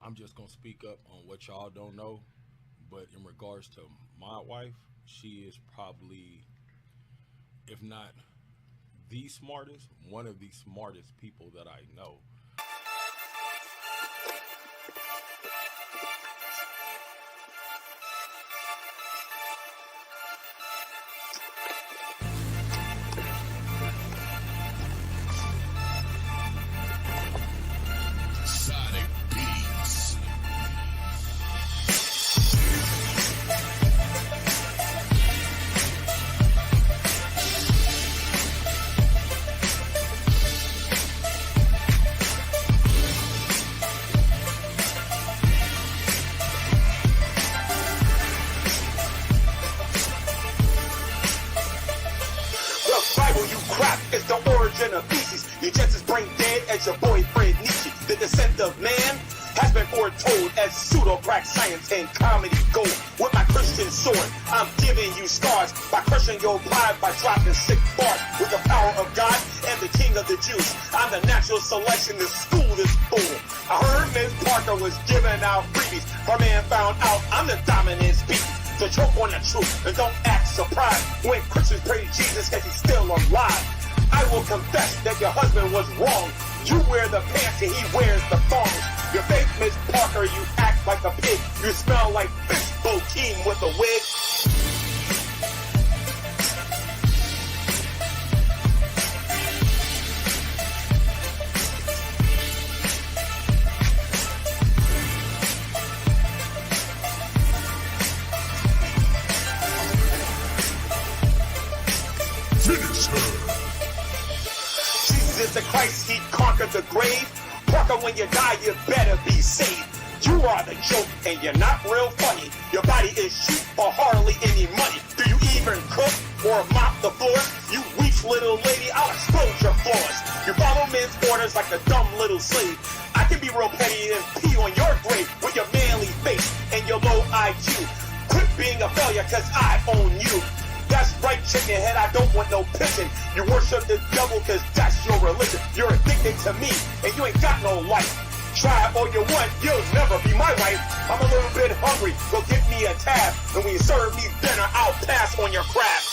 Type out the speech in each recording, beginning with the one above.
I'm just gonna speak up on what y'all don't know, but in regards to my wife, she is probably, if not the smartest, one of the smartest people that I know. Sonic Beats. The Bible you crap is the origin of feces. You just as brain dead as your boyfriend Nietzsche. The descent of man has been foretold as pseudo-crack science and comedy gold. With my Christian sword, I'm giving you scars by crushing your pride by dropping sick bars. With the power of God and the King of the Jews, I'm the natural selection to school this fool. I heard Mrz Parker was giving out freebies. Her man found out I'm the dominant species. So choke on the truth and don't act surprised when Christians praise Jesus because he's still alive. I will confess that your husband was wrong. You wear the pants and he wears the thongs. Your face, Mrz Parker, you act like a pig. You smell like fish bokeem with a wig. Finish her. Jesus is the Christ, he conquered the grave. Parker, when you die, you better be saved. You are the joke, and you're not real funny. Your body is cheap for hardly any money. Do you even cook or mop the floors? You weak little lady, I'll expose your flaws. You follow men's orders like a dumb little slave. I can be real petty and pee on your grave with your manly face and your low IQ. Quit being a failure, cause I own you. That's right, chicken head, I don't want no pissing. You worship the devil cause that's your religion. You're addicted to me and you ain't got no life. Try all you want, you'll never be my wife. I'm a little bit hungry, go get me a tab. And when you serve me dinner, I'll pass on your crap.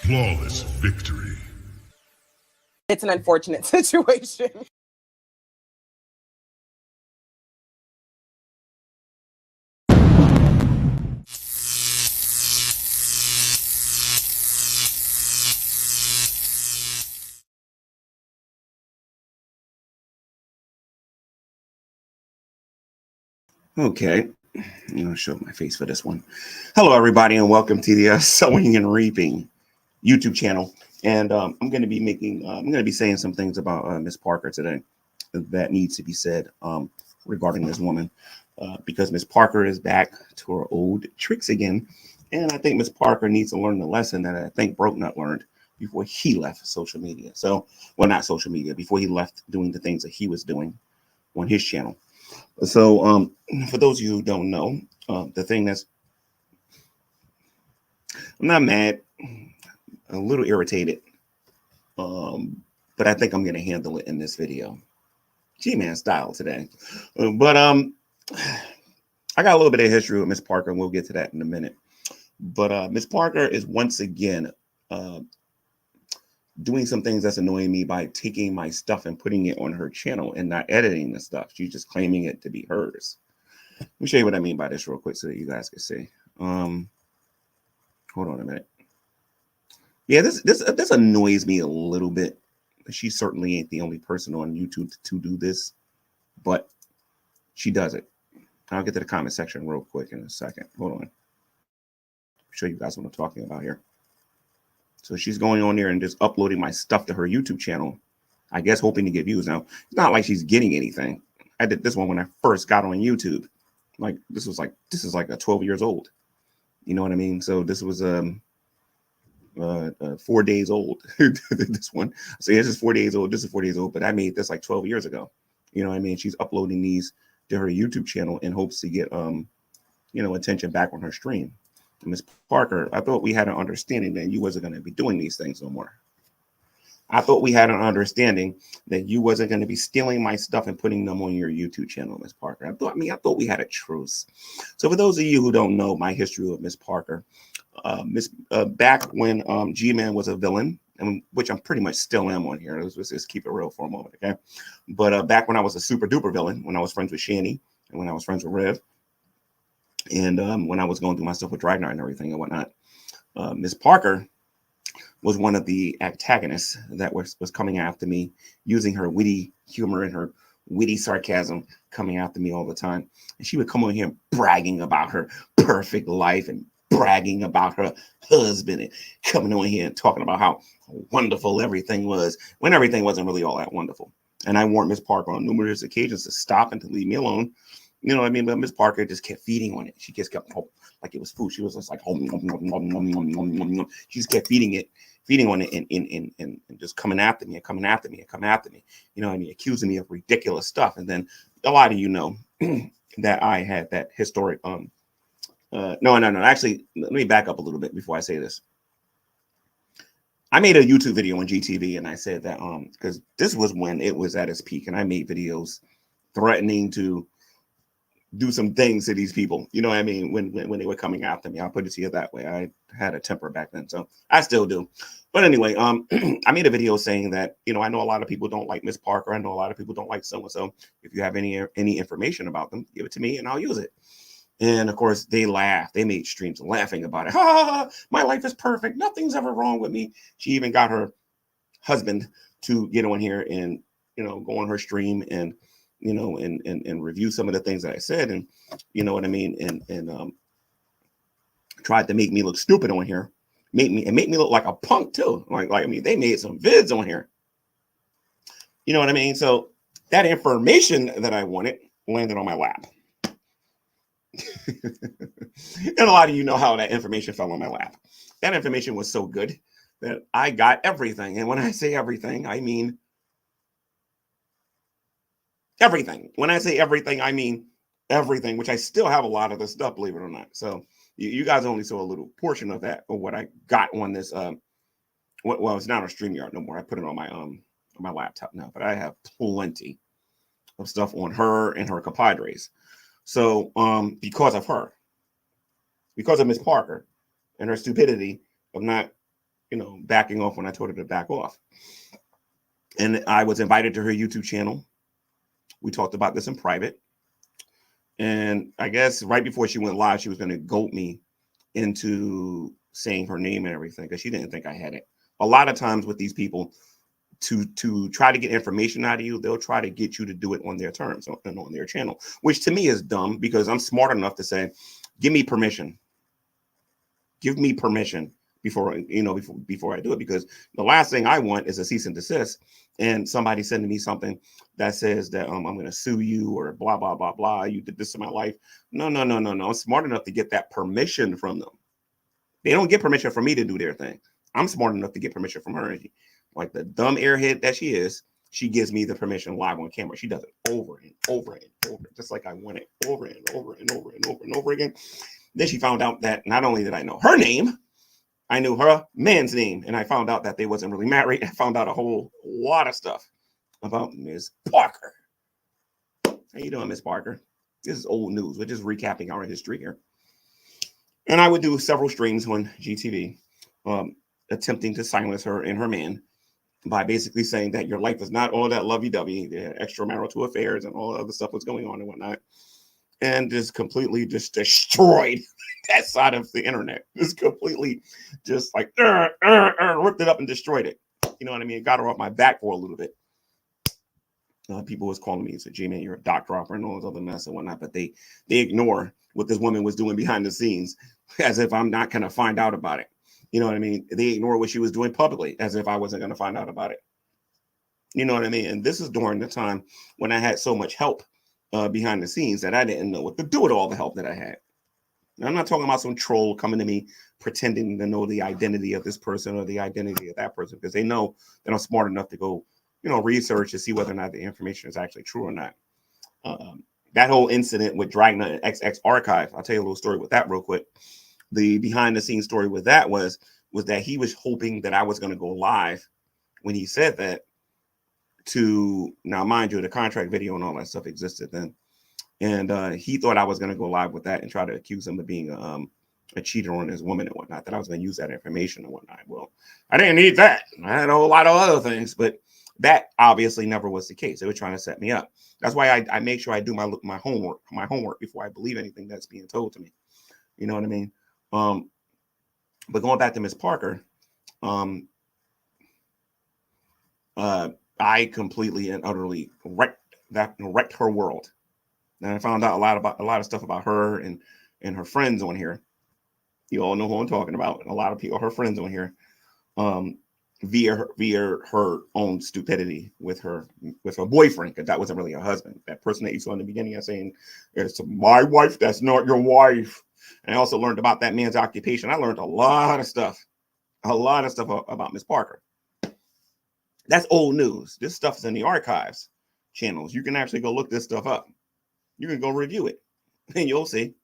Flawless victory. It's an unfortunate situation. Okay, I'm going to show my face for this one. Hello, everybody, and welcome to the Sowing and Reaping YouTube channel. And I'm going to be saying some things about Mrz Parker today that needs to be said regarding this woman, because Mrz Parker is back to her old tricks again. And I think Mrz Parker needs to learn the lesson that I think Brokenut learned before he left social media. So, well, not social media, before he left doing the things that he was doing on his channel. So, for those of you who don't know, the thing that's, I'm not mad, a little irritated, but I think I'm going to handle it in this video. G-Man style today. But I got a little bit of history with Mrz Parker, and we'll get to that in a minute. But Mrz Parker is once again doing some things that's annoying me by taking my stuff and putting it on her channel and not editing the stuff. She's just claiming it to be hers. Let me show you what I mean by this real quick so that you guys can see. Hold on a minute. Yeah, this annoys me a little bit. She certainly ain't the only person on YouTube to do this, but she does it. I'll get to the comment section real quick in a second. Hold on. Show you guys what I'm talking about here. So she's going on there and just uploading my stuff to her YouTube channel, I guess hoping to get views. Now, it's not like she's getting anything. I did this one when I first got on YouTube. Like this is like a 12 years old. You know what I mean? So this was 4 days old. This one, so this is 4 days old. This is 4 days old, but I made this like 12 years ago. You know what I mean? She's uploading these to her YouTube channel in hopes to get attention back on her stream. Ms. Parker, I thought we had an understanding that you wasn't going to be doing these things no more. I thought we had an understanding that you wasn't going to be stealing my stuff and putting them on your YouTube channel, Ms. Parker. I thought we had a truce. So for those of you who don't know my history with Ms. Parker, back when G-Man was a villain, and which I'm pretty much still am on here. Let's just keep it real for a moment, okay? But back when I was a super duper villain, when I was friends with Shani, and when I was friends with Rev, and when I was going through my stuff with Dragnard and everything and whatnot, Ms. Parker was one of the antagonists that was coming after me, using her witty humor and her witty sarcasm, coming after me all the time. And she would come on here bragging about her perfect life and bragging about her husband and coming on here and talking about how wonderful everything was when everything wasn't really all that wonderful. And I warned Ms. Parker on numerous occasions to stop and to leave me alone. You know what I mean? But Ms. Parker just kept feeding on it. She just kept like it was food. She was just like, she just kept feeding on it and just coming after me. You know what I mean? Accusing me of ridiculous stuff. And then a lot of you know that I had that historic, no. Actually, let me back up a little bit before I say this. I made a YouTube video on GTV and I said that, because this was when it was at its peak and I made videos threatening to do some things to these people, you know what I mean, when they were coming after me. I'll put it to you that way. I had a temper back then, so I still do. But anyway, I made a video saying that, I know a lot of people don't like Ms. Parker. I know a lot of people don't like so-and-so. If you have any information about them, give it to me and I'll use it. And of course, they laughed. They made streams laughing about it. Ha, my life is perfect. Nothing's ever wrong with me. She even got her husband to get on here and, go on her stream and and review some of the things that I said, and you know what I mean, and tried to make me look stupid on here, make me look like a punk too. Like I mean, they made some vids on here. You know what I mean? So that information that I wanted landed on my lap. And a lot of you know how that information fell on my lap. That information was so good that I got everything. And when I say everything, I mean everything. When I say everything, I mean everything, which I still have a lot of the stuff, believe it or not. So you guys only saw a little portion of that, or what I got on this. Well, it's not on StreamYard no more. I put it on my laptop now, but I have plenty of stuff on her and her compadres. So because of her, because of Ms. Parker and her stupidity of not, backing off when I told her to back off. And I was invited to her YouTube channel. We talked about this in private. And I guess right before she went live, she was going to goat me into saying her name and everything because she didn't think I had it. A lot of times with these people, to try to get information out of you, they'll try to get you to do it on their terms and on their channel, which to me is dumb because I'm smart enough to say, give me permission. Give me permission before I do it, because the last thing I want is a cease and desist and somebody sending me something that says that I'm going to sue you or blah, blah, blah, blah. You did this in my life. No. I'm smart enough to get that permission from them. They don't get permission from me to do their thing. I'm smart enough to get permission from her. Like the dumb airhead that she is, she gives me the permission live on camera. She does it over and over and over, just like I want it over and over and over and over and over again. Then she found out that not only did I know her name, I knew her man's name, and I found out that they wasn't really married. I found out a whole lot of stuff about Ms. Parker. How you doing, Ms. Parker? This is old news. We're just recapping our history here. And I would do several streams on GTV, attempting to silence her and her man by basically saying that your life is not all that lovey-dovey. They had extramarital affairs and all the other stuff was going on and whatnot. And just completely just destroyed that side of the internet. Just completely just like ripped it up and destroyed it. You know what I mean? Got her off my back for a little bit. People was calling me, said, G-Man, you're a doc dropper and all this other mess and whatnot. But they ignore what this woman was doing behind the scenes as if I'm not going to find out about it. You know what I mean? They ignore what she was doing publicly as if I wasn't going to find out about it. You know what I mean? And this is during the time when I had so much help behind the scenes that I didn't know what to do with all the help that I had. Now, I'm not talking about some troll coming to me pretending to know the identity of this person or the identity of that person, because they know they're not smart enough to go, research to see whether or not the information is actually true or not. That whole incident with Dragna XX Archive, I'll tell you a little story with that real quick. The behind the scenes story with that was that he was hoping that I was going to go live when he said that. Now, mind you, the contract video and all that stuff existed then. And he thought I was going to go live with that and try to accuse him of being a cheater on his woman and whatnot, that I was going to use that information and whatnot. Well, I didn't need that. I had a whole lot of other things, but that obviously never was the case. They were trying to set me up. That's why I make sure I do my homework before I believe anything that's being told to me. You know what I mean? But going back to Mrz Parker, I completely and utterly wrecked her world. And I found out a lot of stuff about her and her friends on here. You all know who I'm talking about. A lot of people, her friends on here, via her own stupidity with her boyfriend, because that wasn't really her husband. That person that you saw in the beginning, saying it's my wife, that's not your wife. And I also learned about that man's occupation. I learned a lot of stuff about Mrz Parker. That's old news. This stuff is in the archives channels. You can actually go look this stuff up. You can go review it, and you'll see.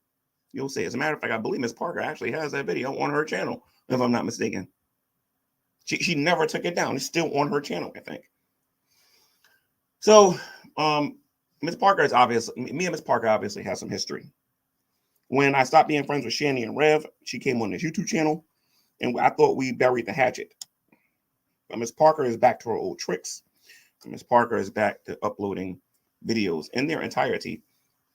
You'll see. As a matter of fact, I believe Mrz Parker actually has that video on her channel, if I'm not mistaken. She never took it down. It's still on her channel, I think. So, Mrz Parker is obviously, me and Mrz Parker obviously has some history. When I stopped being friends with Shani and Rev, she came on this YouTube channel, and I thought we buried the hatchet. But Mrz Parker is back to her old tricks. Mrz Parker is back to uploading videos in their entirety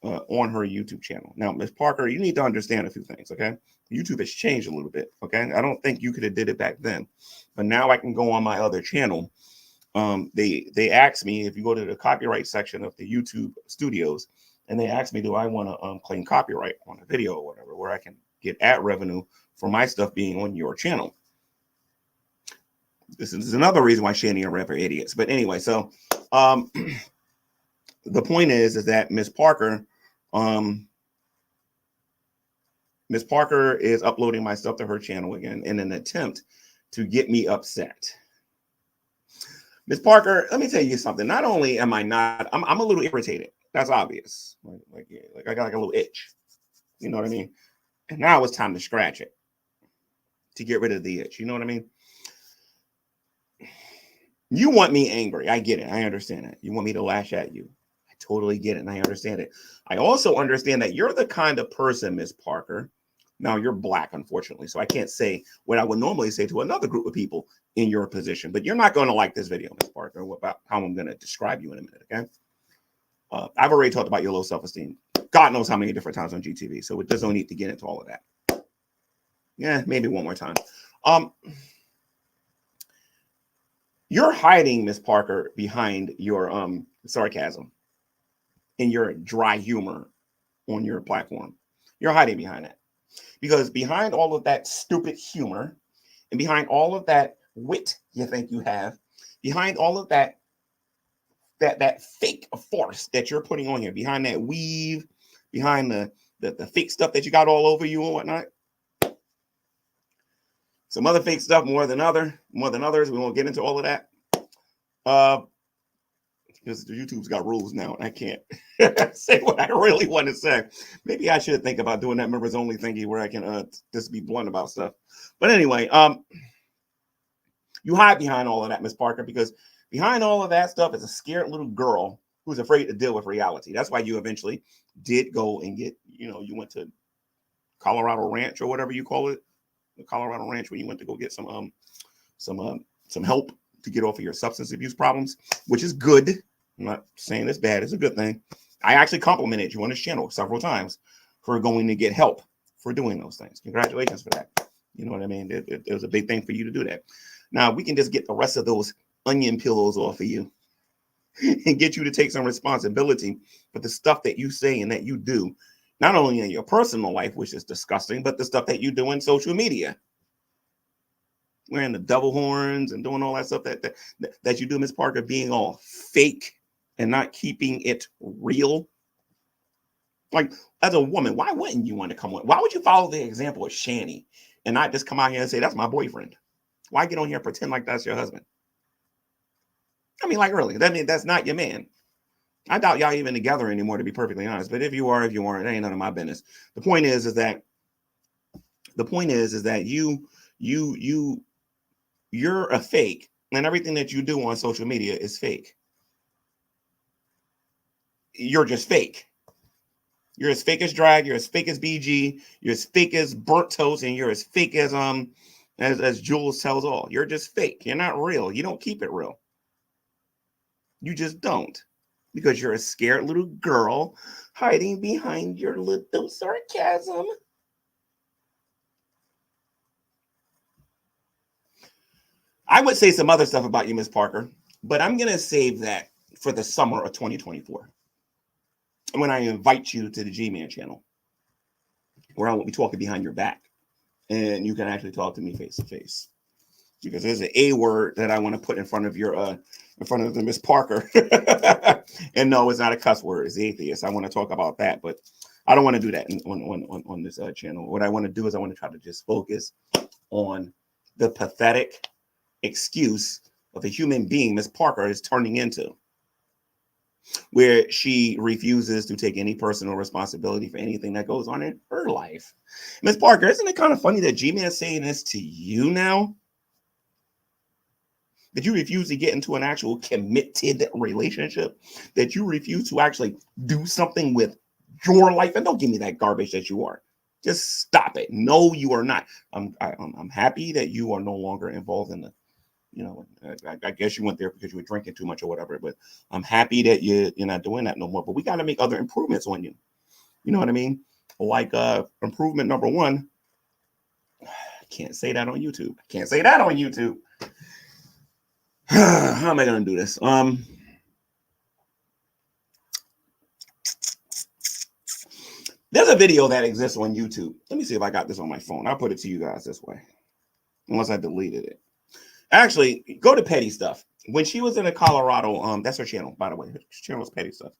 on her YouTube channel. Now, Mrz Parker, you need to understand a few things, okay? YouTube has changed a little bit, okay? I don't think you could have did it back then, but now I can go on my other channel. They asked me, if you go to the copyright section of the YouTube studios, and they asked me, do I want to claim copyright on a video or whatever, where I can get ad revenue for my stuff being on your channel. This is another reason why Shani and Rev are idiots. But anyway, so the point is that Mrz Parker is uploading my stuff to her channel again in an attempt to get me upset. Mrz Parker, let me tell you something. Not only am I not, I'm a little irritated. That's obvious. Like I got like a little itch. You know what I mean? And now it's time to scratch it, to get rid of the itch. You know what I mean? You want me angry. I get it. I understand it. You want me to lash at you. I totally get it. And I understand it. I also understand that you're the kind of person, Mrz Parker. Now, you're black, unfortunately, so I can't say what I would normally say to another group of people in your position. But you're not going to like this video, Mrz Parker, about how I'm going to describe you in a minute, okay? I've already talked about your low self-esteem. God knows how many different times on GTV, so it doesn't need to get into all of that. Yeah, maybe one more time. You're hiding, Mrz Parker, behind your sarcasm and your dry humor on your platform. You're hiding behind that. Because behind all of that stupid humor and behind all of that wit you think you have, behind all of that fake farce that you're putting on here, behind that weave, behind the fake stuff that you got all over you and whatnot, some other fake stuff more than others. We won't get into all of that. Because YouTube's got rules now, and I can't say what I really want to say. Maybe I should think about doing that members only thingy where I can just be blunt about stuff. But anyway, you hide behind all of that, Mrz Parker, because behind all of that stuff is a scared little girl who's afraid to deal with reality. That's why you eventually did go and get, you went to Colorado Ranch or whatever you call it, the Colorado Ranch, where you went to go get some help to get off of your substance abuse problems, which is good. I'm not saying it's bad. It's a good thing. I actually complimented you on this channel several times for going to get help for doing those things. Congratulations for that. You know what I mean? It was a big thing for you to do that. Now we can just get the rest of those onion pillows off of you and get you to take some responsibility for the stuff that you say and that you do, not only in your personal life, which is disgusting, but the stuff that you do in social media. Wearing the double horns and doing all that stuff that you do, Mrz Parker, being all fake and not keeping it real. Like, as a woman, why wouldn't you want to come on? Why would you follow the example of Shani and not just come out here and say, that's my boyfriend? Why get on here and pretend like that's your husband? I mean, like, really, that's not your man. I doubt y'all even together anymore, to be perfectly honest. But if you are, if you aren't, it ain't none of my business. The point is that you're a fake, and everything that you do on social media is fake. You're just fake. You're as fake as drag. You're as fake as BG. You're as fake as burnt toast, and you're as fake as Jules tells all. You're just fake. You're not real. You don't keep it real. You just don't, because you're a scared little girl hiding behind your little sarcasm. I would say some other stuff about you, Mrz Parker, but I'm going to save that for the summer of 2024. When I invite you to the G-Man channel, where I won't be talking behind your back, and you can actually talk to me face to face. Because there's an A word that I want to put in front of the Mrz Parker. And no, it's not a cuss word, it's atheist. I want to talk about that, but I don't want to do that on this channel. What I want to do is I want to try to just focus on the pathetic excuse of a human being Mrz Parker is turning into, where she refuses to take any personal responsibility for anything that goes on in her life. Mrz Parker, isn't it kind of funny that G-Man is saying this to you now? That you refuse to get into an actual committed relationship, that you refuse to actually do something with your life. And don't give me that garbage that you are. Just stop it. No, you are not. I'm happy that you are no longer involved in the, I guess you went there because you were drinking too much or whatever, but I'm happy that you're not doing that no more. But we got to make other improvements on you. You know what I mean? Like improvement number one. I can't say that on YouTube. How am I going to do this? There's a video that exists on YouTube. Let me see if I got this on my phone. I'll put it to you guys this way, unless I deleted it. Actually, go to Petty Stuff. When she was in Colorado, that's her channel, by the way. Her channel is Petty Stuff.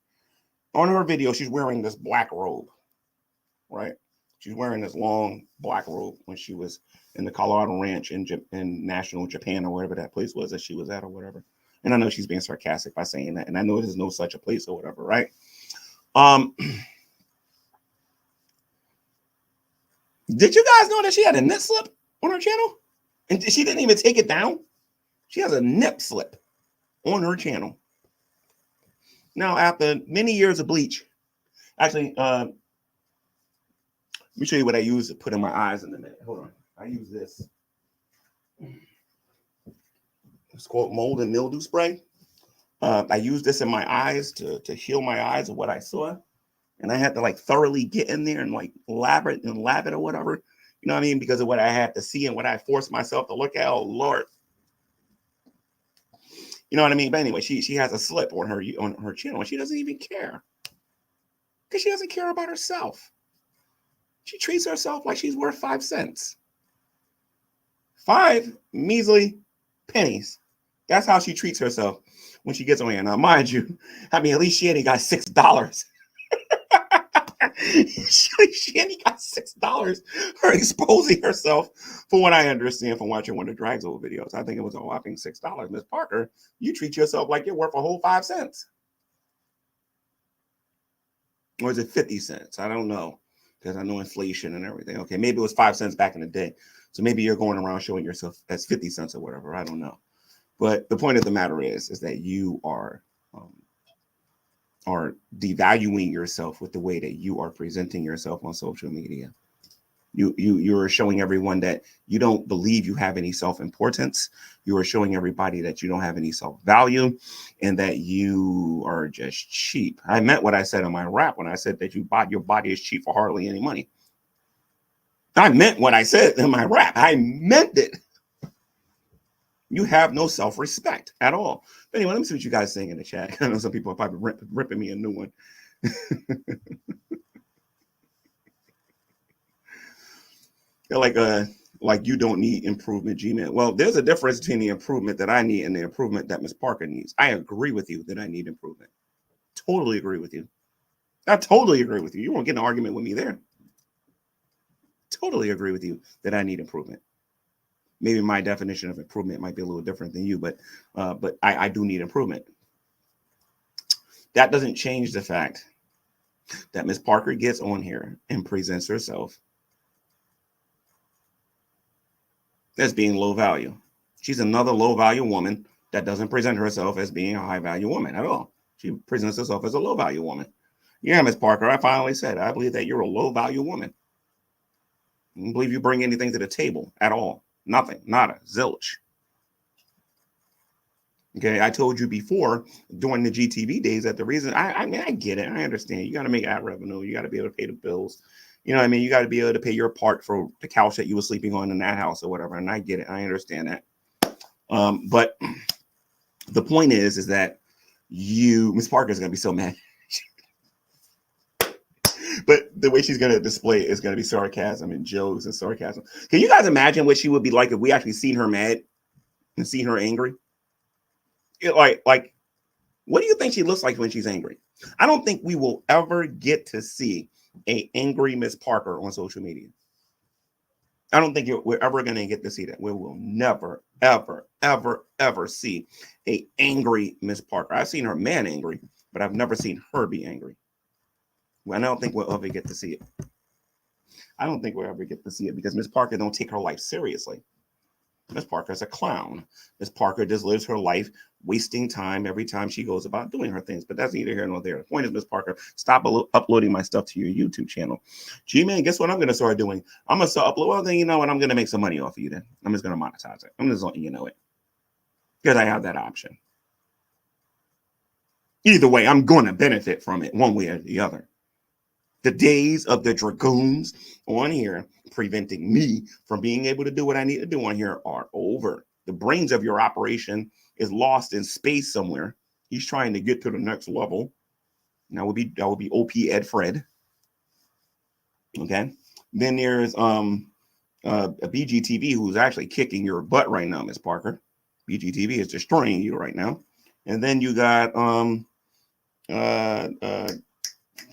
On her video, she's wearing this black robe, right? She's wearing this long black robe when she was in the Colorado Ranch in National Japan, or whatever that place was that she was at, or whatever. And I know she's being sarcastic by saying that, and I know there's no such a place or whatever, right? Did you guys know that she had a nip slip on her channel? And she didn't even take it down. She has a nip slip on her channel. Now, after many years of bleach, actually, let me show you what I use to put in my eyes in a minute. Hold on. I use this. It's called mold and mildew spray. I use this in my eyes to heal my eyes of what I saw. And I had to like thoroughly get in there and like lab it or whatever. You know what I mean? Because of what I had to see and what I forced myself to look at. Oh, Lord. You know what I mean? But anyway, she has a slip on her channel, and she doesn't even care. Because she doesn't care about herself. She treats herself like she's worth 5 cents. 5 measly pennies. That's how she treats herself when she gets on here. Now, mind you, I mean, at least she only got $6. She only got $6 for exposing herself, for what I understand from watching one of the Drags Over videos. I think it was a whopping $6. Mrz Parker, you treat yourself like you're worth a whole 5 cents. Or is it 50 cents? I don't know, because I know inflation and everything. Okay, maybe it was 5 cents back in the day. So maybe you're going around showing yourself as 50 cents or whatever. I don't know. But the point of the matter is that you are devaluing yourself with the way that you are presenting yourself on social media. You are showing everyone that you don't believe you have any self-importance. You are showing everybody that you don't have any self-value and that you are just cheap. I meant what I said in my rap when I said that your body is cheap for hardly any money. I meant what I said in my rap. I meant it. You have no self-respect at all. But anyway, let me see what you guys saying in the chat. I know some people are probably ripping me a new one. They're like you don't need improvement, G-Man. Well, there's a difference between the improvement that I need and the improvement that Mrz Parker needs. I agree with you that I need improvement. Totally agree with you. I totally agree with you. You won't get an argument with me there. Totally agree with you that I need improvement. Maybe my definition of improvement might be a little different than you, but I do need improvement. That doesn't change the fact that Ms. Parker gets on here and presents herself as being low value. She's another low value woman that doesn't present herself as being a high value woman at all. She presents herself as a low value woman. Yeah, Ms. Parker, I finally said, I believe that you're a low value woman. I don't believe you bring anything to the table at all. Nothing, nada, zilch. Okay, I told you before during the GTV days that the reason, I mean, I get it. I understand. You got to make ad revenue. You got to be able to pay the bills. You know what I mean? You got to be able to pay your part for the couch that you were sleeping on in that house or whatever. And I get it. I understand that. But the point is that Ms. Parker is going to be so mad. But the way she's going to display it is going to be sarcasm and jokes and sarcasm. Can you guys imagine what she would be like if we actually seen her mad and seen her angry? Like, what do you think she looks like when she's angry? I don't think we will ever get to see an angry Ms. Parker on social media. I don't think we're ever going to get to see that. We will never, ever, ever, ever see an angry Ms. Parker. I've seen her man angry, but I've never seen her be angry. I don't think we'll ever get to see it. I don't think we'll ever get to see it because Ms. Parker don't take her life seriously. Ms. Parker is a clown. Ms. Parker just lives her life wasting time every time she goes about doing her things. But that's neither here nor there. The point is, Ms. Parker, stop uploading my stuff to your YouTube channel. G-Man, guess what I'm going to start doing? I'm going to start uploading. Well, then you know what? I'm going to make some money off of you then. I'm just going to monetize it. I'm just letting you know it. Because I have that option. Either way, I'm going to benefit from it one way or the other. The days of the dragoons on here preventing me from being able to do what I need to do on here are over. The brains of your operation is lost in space somewhere. He's trying to get to the next level. And that would be OP Ed Fred. Okay. Then there's a BGTV who's actually kicking your butt right now, Ms. Parker. BGTV is destroying you right now. And then you got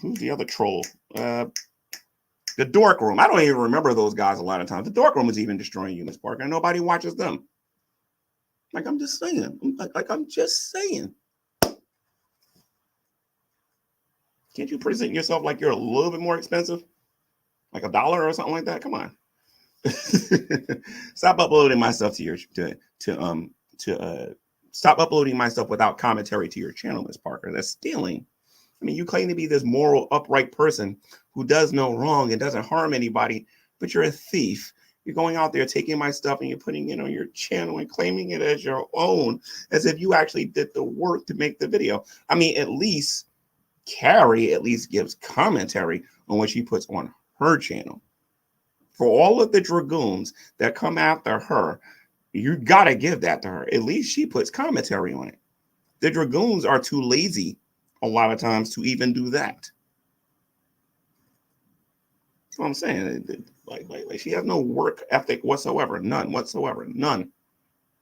who's the other troll? The Dork Room. I don't even remember those guys a lot of times. The Dork Room is even destroying you, Ms. Parker. Nobody watches them. Like I'm just saying. I'm just saying. Can't you present yourself like you're a little bit more expensive? Like $1 or something like that? Come on. Stop uploading my stuff to your stop uploading my stuff without commentary to your channel, Ms. Parker. That's stealing. I mean, you claim to be this moral, upright person who does no wrong and doesn't harm anybody, but you're a thief. You're going out there taking my stuff and you're putting it on your channel and claiming it as your own, as if you actually did the work to make the video. I mean, at least Carrie at least gives commentary on what she puts on her channel. For all of the dragoons that come after her, you got to give that to her. At least she puts commentary on it. The dragoons are too lazy a lot of times to even do that. That's what I'm saying. Like she has no work ethic whatsoever. None whatsoever. None.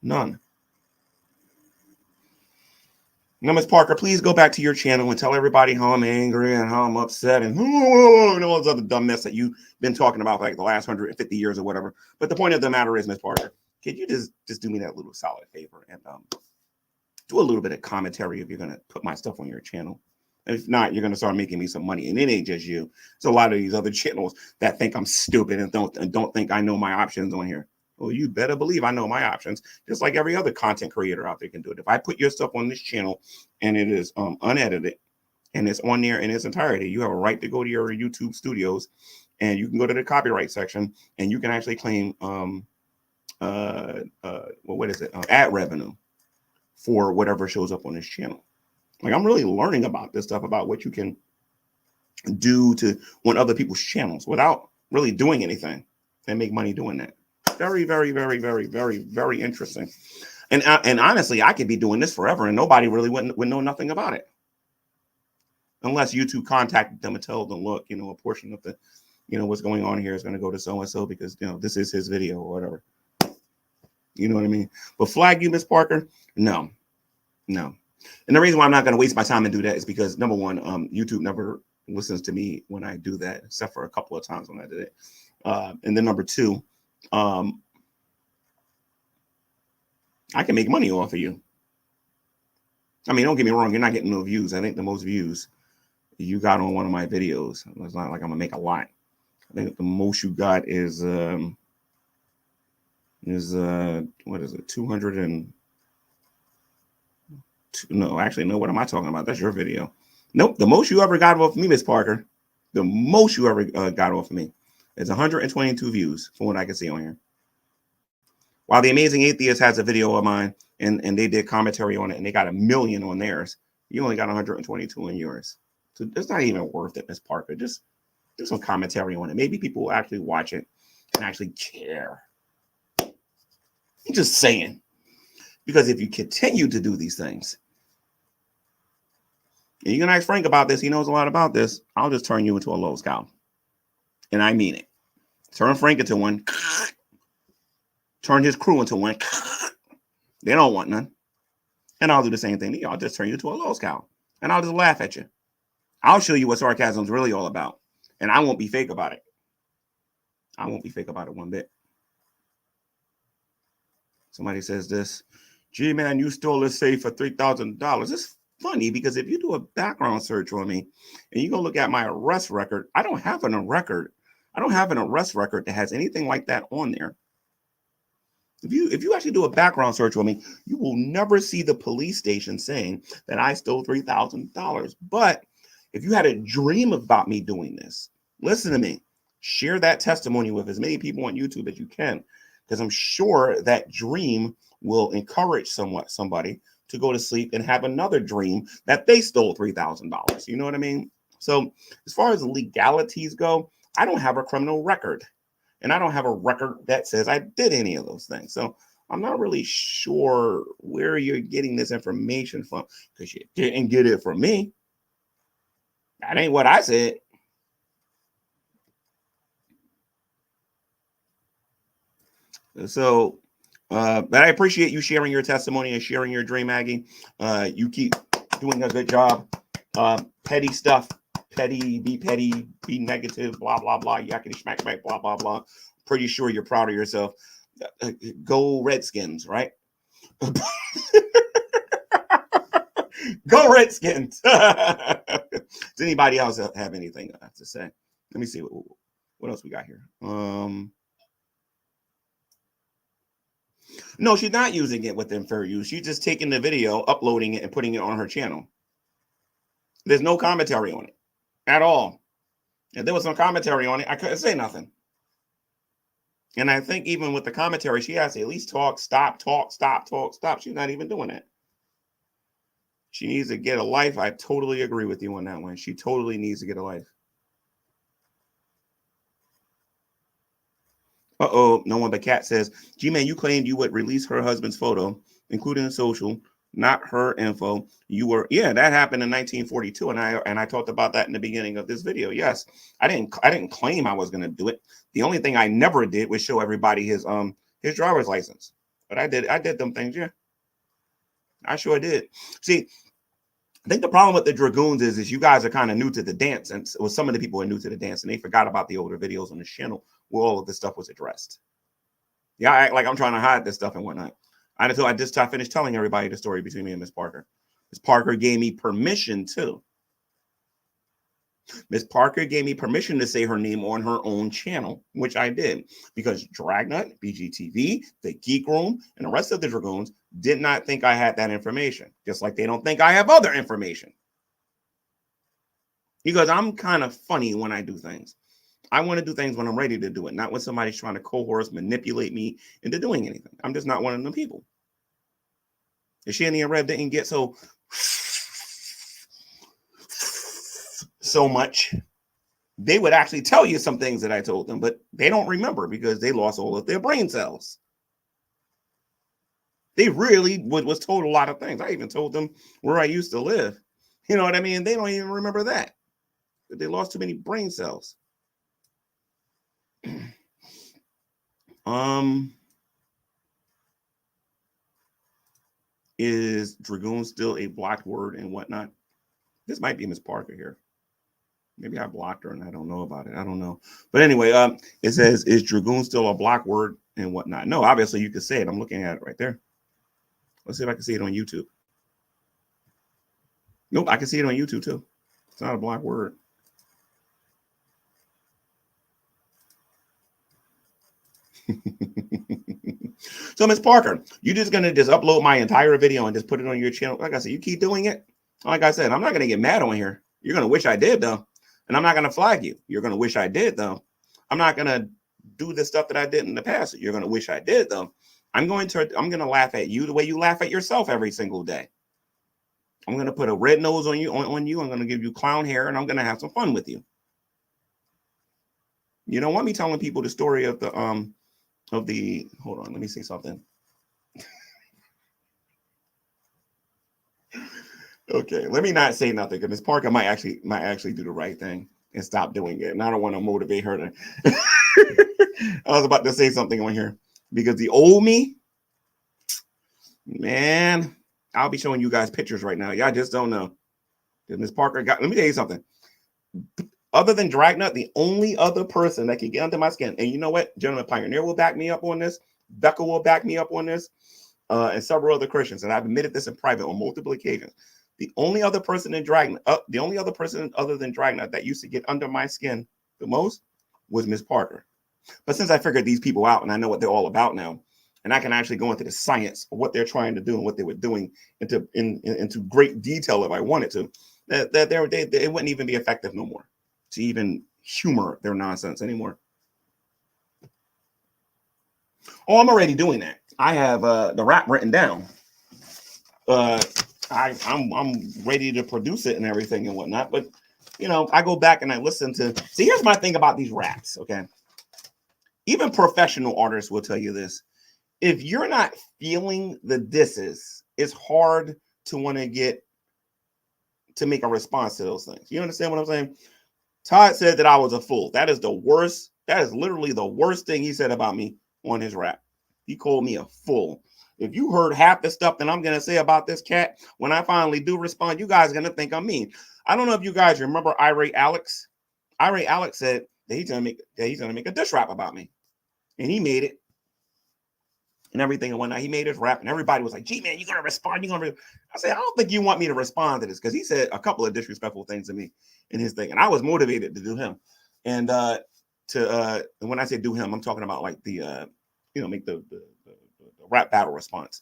Now, Ms. Parker, please go back to your channel and tell everybody how I'm angry and how I'm upset and all those other dumb mess that you've been talking about for like the last 150 years or whatever. But the point of the matter is, Ms. Parker, could you just do me that little solid favor and do a little bit of commentary if you're going to put my stuff on your channel? And if not, you're going to start making me some money. And it ain't just you. It's a lot of these other channels that think I'm stupid and don't think I know my options on here. Well, you better believe I know my options, just like every other content creator out there can do it. If I put your stuff on this channel and it is unedited and it's on there in its entirety, you have a right to go to your YouTube studios and you can go to the copyright section and you can actually claim ad revenue for whatever shows up on this channel. Like, I'm really learning about this stuff, about what you can do on other people's channels without really doing anything and make money doing that. Very, very, very, very, very, very interesting. And honestly, I could be doing this forever and nobody really would know nothing about it. Unless YouTube contacted them and told them, look, a portion of the, what's going on here is going to go to so-and-so because, this is his video or whatever. You know what I mean? But flag you, Ms. Parker? No. And the reason why I'm not going to waste my time and do that is because, number one, YouTube never listens to me when I do that, except for a couple of times when I did it. And then number two, I can make money off of you. I mean, don't get me wrong, you're not getting no views. I think the most views you got on one of my videos, it's not like I'm gonna make a lot. I think the most you got is what is it, 200 and no, actually, no, what am I talking about? That's your video. Nope, the most you ever got off of me, Mrz Parker, the most you ever got off of me is 122 views from what I can see on here. While The Amazing Atheist has a video of mine and they did commentary on it and they got 1 million on theirs, you only got 122 on yours. So it's not even worth it, Mrz Parker. Just do some commentary on it. Maybe people will actually watch it and actually care. I'm just saying. Because if you continue to do these things, and you can ask Frank about this, he knows a lot about this, I'll just turn you into a low scout. And I mean it. Turn Frank into one. Turn his crew into one. They don't want none. And I'll do the same thing to you. I'll just turn you into a low scout. And I'll just laugh at you. I'll show you what sarcasm is really all about. And I won't be fake about it. I won't be fake about it one bit. Somebody says this, gee, man, you stole this safe for $3,000. It's funny because if you do a background search on me and you go look at my arrest record, I don't have an arrest record that has anything like that on there. If you actually do a background search on me, you will never see the police station saying that I stole $3,000. But if you had a dream about me doing this, listen to me. Share that testimony with as many people on YouTube as you can, because I'm sure that dream will encourage somebody to go to sleep and have another dream that they stole $3,000. You know what I mean? So as far as legalities go, I don't have a criminal record. And I don't have a record that says I did any of those things. So I'm not really sure where you're getting this information from, because you didn't get it from me. That ain't what I said. So, but I appreciate you sharing your testimony and sharing your dream, Aggie. You keep doing a good job. Petty stuff. Be negative, blah, blah, blah, yakety smack, blah, blah, blah. Pretty sure you're proud of yourself. Go Redskins, right? Go Redskins. Does anybody else have anything to say? Let me see what else we got here. No, she's not using it within fair use. She's just taking the video, uploading it, and putting it on her channel. There's no commentary on it at all. If there was some commentary on it, I couldn't say nothing. And I think even with the commentary, she has to at least talk, stop. She's not even doing that. She needs to get a life. I totally agree with you on that one. She totally needs to get a life. Uh-oh, no one but Cat says, G-Man, you claimed you would release her husband's photo, including the social, not her info. You were, yeah, that happened in 1942, and I talked about that in the beginning of this video. Yes, I didn't claim I was going to do it. The only thing I never did was show everybody his driver's license. But I did them things, yeah. I sure did. See, I think the problem with the Dragoons is you guys are kind of new to the dance, and well, some of the people are new to the dance, and they forgot about the older videos on the channel where all of this stuff was addressed. Yeah, I act like I'm trying to hide this stuff and whatnot. Until I just finished telling everybody the story between me and Mrz Parker. Mrz Parker gave me permission to. Mrz Parker gave me permission to say her name on her own channel, which I did, because Dragnut, BGTV, the Geek Room, and the rest of the Dragoons did not think I had that information, just like they don't think I have other information. Because I'm kind of funny when I do things. I want to do things when I'm ready to do it, not when somebody's trying to coerce, manipulate me into doing anything. I'm just not one of them people. If Shanny and Rev didn't get so much, they would actually tell you some things that I told them, but they don't remember because they lost all of their brain cells. They really was told a lot of things. I even told them where I used to live. You know what I mean? They don't even remember that. They lost too many brain cells. Is Dragoon still a blocked word and whatnot? This might be Mrz Parker here. Maybe I blocked her and I don't know about it. I don't know. But anyway, it says, is Dragoon still a block word and whatnot? No, obviously you could say it. I'm looking at it right there. Let's see if I can see it on YouTube. Nope, I can see it on YouTube too. It's not a block word. So, Ms. Parker, you just gonna just upload my entire video and just put it on your channel? Like I said, you keep doing it. Like I said, I'm not gonna get mad on here. You're gonna wish I did though, and I'm not gonna flag you. You're gonna wish I did though. I'm not gonna do the stuff that I did in the past. You're gonna wish I did though. I'm gonna laugh at you the way you laugh at yourself every single day. I'm gonna put a red nose on you. On you. I'm gonna give you clown hair, and I'm gonna have some fun with you. You don't want me telling people the story of the hold on, let me say something. Okay, let me not say nothing because Ms. Parker might actually do the right thing and stop doing it. And I don't want to motivate her to. I was about to say something on here because the old me, man, I'll be showing you guys pictures right now. Y'all just don't know. Ms. Parker got. Let me tell you something. Other than Dragnet, the only other person that can get under my skin, and you know what, Gentleman Pioneer will back me up on this. Becca will back me up on this, and several other Christians, and I've admitted this in private on multiple occasions. The only other person in Dragnet, the only other person other than Dragnet that used to get under my skin the most was Ms. Parker. But since I figured these people out and I know what they're all about now, and I can actually go into the science of what they're trying to do and what they were doing into great detail if I wanted to, that they wouldn't even be effective no more to even humor their nonsense anymore. Oh, I'm already doing that. I have the rap written down. I'm ready to produce it and everything and whatnot. But you know, I go back and I listen to. See, here's my thing about these raps. Okay, even professional artists will tell you this: if you're not feeling the disses, it's hard to want to get to make a response to those things. You understand what I'm saying? Todd said that I was a fool. That is the worst. That is literally the worst thing he said about me on his rap. He called me a fool. If you heard half the stuff that I'm going to say about this cat, when I finally do respond, you guys are going to think I'm mean. I don't know if you guys remember Irate Alex. Irate Alex said that he's going to make a diss rap about me. And he made it. And everything and whatnot. He made his rap and everybody was like, gee, man, you're going to respond. I said, I don't think you want me to respond to this because he said a couple of disrespectful things to me in his thing. And I was motivated to do him. And when I say do him, I'm talking about like the, make the rap battle response.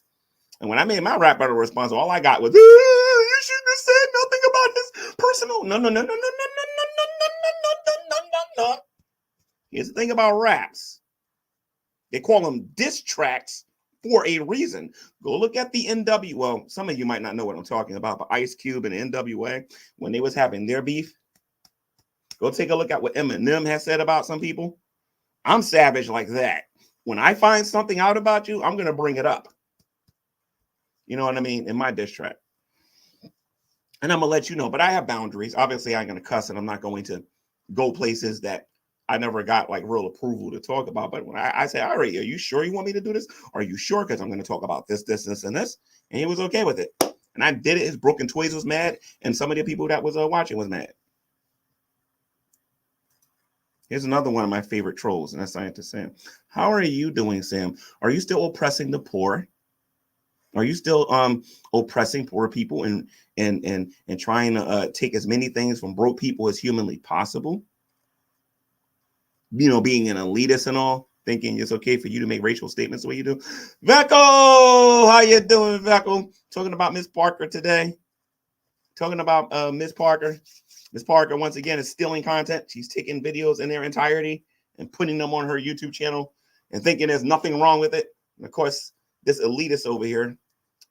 And when I made my rap battle response, all I got was, you shouldn't have said nothing about this personal. No. Here's the thing about raps. They call them diss tracks for a reason. Go look at the NW. Well, some of you might not know what I'm talking about, but Ice Cube and NWA, when they was having their beef, go take a look at what Eminem has said about some people. I'm savage like that. When I find something out about you, I'm going to bring it up. You know what I mean? In my diss track. And I'm going to let you know, but I have boundaries. Obviously, I'm going to cuss and I'm not going to go places that I never got like real approval to talk about. But when I say, all right, are you sure you want me to do this? Are you sure? Because I'm going to talk about this, and this. And he was okay with it. And I did it. His Broken Toys was mad. And some of the people that was watching was mad. Here's another one of my favorite trolls, and that's Scientist Sam. How are you doing, Sam? Are you still oppressing the poor? Are you still oppressing poor people and trying to take as many things from broke people as humanly possible? You know, being an elitist and all, thinking it's okay for you to make racial statements the way you do. Vecco, how you doing, Vecco? Talking about Ms. Parker today. Talking about Ms. Parker. Ms. Parker, once again, is stealing content. She's taking videos in their entirety and putting them on her YouTube channel and thinking there's nothing wrong with it. And of course, this elitist over here,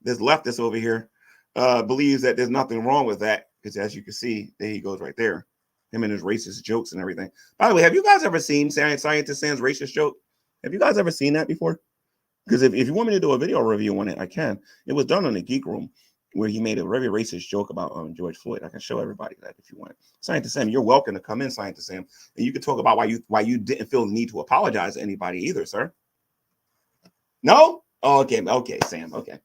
this leftist over here, believes that there's nothing wrong with that. Because as you can see, there he goes right there. Him and his racist jokes and everything. By the way, have you guys ever seen Scientist Sam's racist joke? Have you guys ever seen that before? Because if you want me to do a video review on it, I can. It was done on the Geek Room, where he made a very racist joke about George Floyd. I can show everybody that if you want. Scientist Sam, you're welcome to come in, Scientist Sam, and you can talk about why you didn't feel the need to apologize to anybody either, sir. No? Oh, okay, Sam, okay.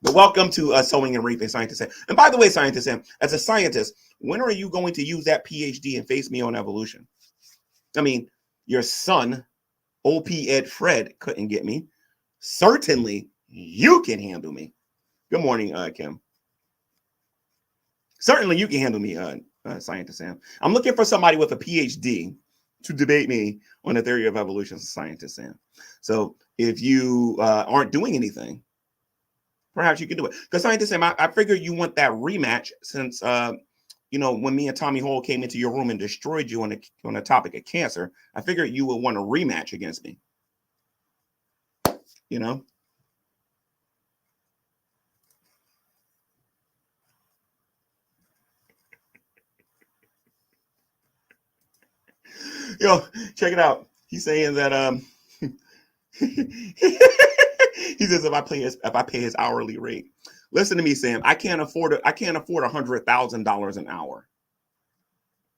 But welcome to Sowing and Reaping, Scientist Sam. And by the way, Scientist Sam, as a scientist, when are you going to use that PhD and face me on evolution? I mean, your son, OP Ed Fred, couldn't get me. Certainly, you can handle me. Good morning, Kim. Certainly, you can handle me, Scientist Sam. I'm looking for somebody with a PhD to debate me on the theory of evolution, Scientist Sam. So if you aren't doing anything, perhaps you can do it. Because Scientist Sam, I figure you want that rematch since, when me and Tommy Hall came into your room and destroyed you on the topic of cancer, I figured you would want a rematch against me. You know? Yo, check it out. He's saying that he says if I pay his hourly rate. Listen to me, Sam. I can't afford $100,000 an hour.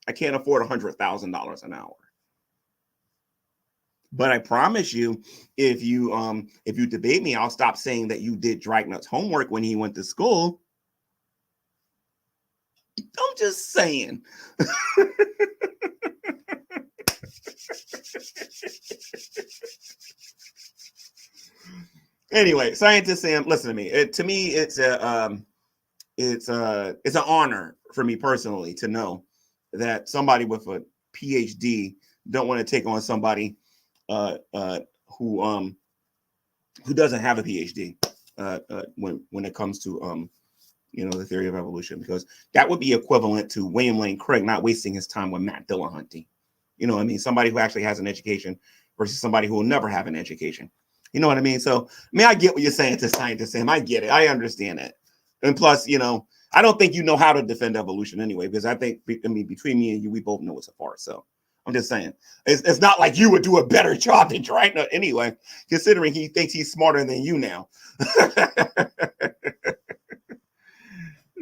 I can't afford $100,000 an hour. But I promise you, if you debate me, I'll stop saying that you did Dragnut's homework when he went to school. I'm just saying. Anyway, Scientist Sam, listen to me. It's an honor for me personally to know that somebody with a PhD don't want to take on somebody who doesn't have a PhD when it comes to the theory of evolution, because that would be equivalent to William Lane Craig not wasting his time with Matt Dillahunty. You know what I mean? Somebody who actually has an education versus somebody who will never have an education. You know what I mean? So, I get what you're saying to Scientist Sam. I get it. I understand it. And plus, I don't think you know how to defend evolution anyway, because I think, between me and you, we both know it's a farce. So I'm just saying, it's not like you would do a better job than Dragnut anyway, considering he thinks he's smarter than you now.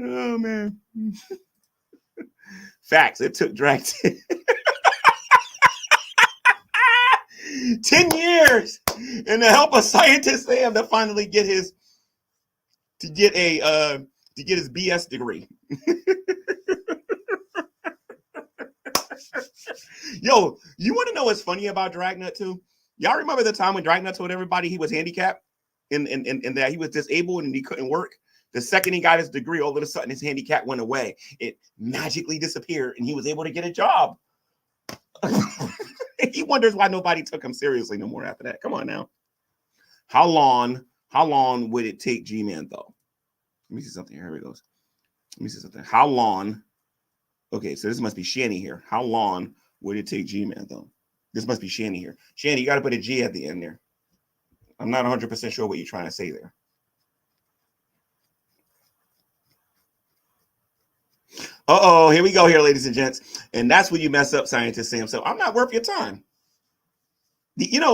Oh, man. Facts. It took Drag 10 years and to help a Scientist Sam to finally get his BS degree. Yo, you want to know what's funny about Dragnut too? Y'all remember the time when Dragnut told everybody he was handicapped and that he was disabled and he couldn't work? The second he got his degree, all of a sudden his handicap went away. It magically disappeared and he was able to get a job. He wonders why nobody took him seriously no more after that. Come on now. How long would it take G-Man though? Let me see something. Here it goes. Let me see something. How long? Okay, so this must be Shanny here. How long would it take G-Man though? This must be Shanny here. Shanny, you got to put a G at the end there. I'm not 100% sure what you're trying to say there. Uh-oh, here we go here, ladies and gents. And that's when you mess up, Scientist Sam. So I'm not worth your time.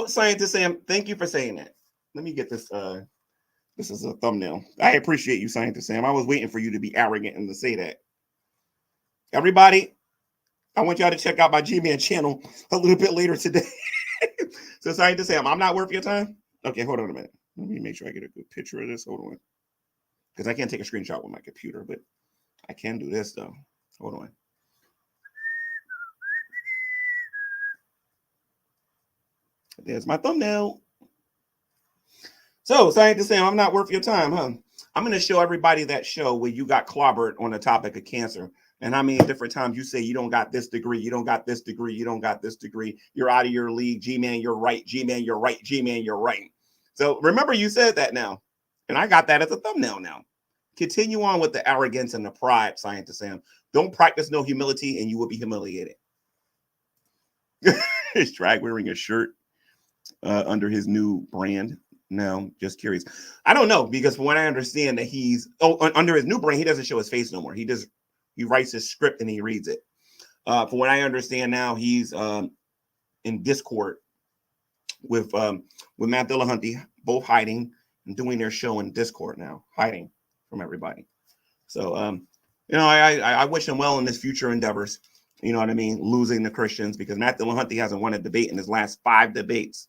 Scientist Sam, thank you for saying that. Let me get this. This is a thumbnail. I appreciate you, Scientist Sam. I was waiting for you to be arrogant and to say that. Everybody, I want y'all to check out my G-Man channel a little bit later today. So, Scientist Sam, I'm not worth your time? Okay, hold on a minute. Let me make sure I get a good picture of this. Hold on. Because I can't take a screenshot with my computer, but I can do this, though. Hold on. There's my thumbnail. So, Scientist Sam, I'm not worth your time, huh? I'm going to show everybody that show where you got clobbered on the topic of cancer. And how many different times you say you don't got this degree, you don't got this degree, you don't got this degree. You're out of your league. G-Man, you're right. G-Man, you're right. G-Man, you're right. So remember you said that now. And I got that as a thumbnail now. Continue on with the arrogance and the pride, Scientist Sam. Don't practice no humility and you will be humiliated. Is Drag wearing a shirt under his new brand? No, just curious. I don't know, because from what I understand that he's under his new brand, he doesn't show his face no more. He writes his script and he reads it. From what I understand now, he's in Discord with Matt Dillahunty, both hiding and doing their show in Discord now, hiding from everybody. So I wish him well in his future endeavors. You know what I mean? Losing the Christians, because Matt Dillahunty hasn't won a debate in his last 5 debates.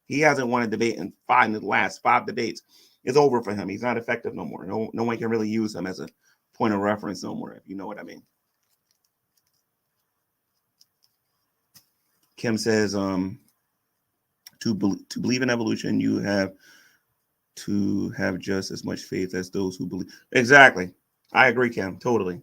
He hasn't won a debate in the last 5 debates. It's over for him. He's not effective no more. No one can really use him as a point of reference no more, if you know what I mean. Kim says, to believe in evolution, you have to have just as much faith as those who believe. Exactly. I agree, Kim. Totally.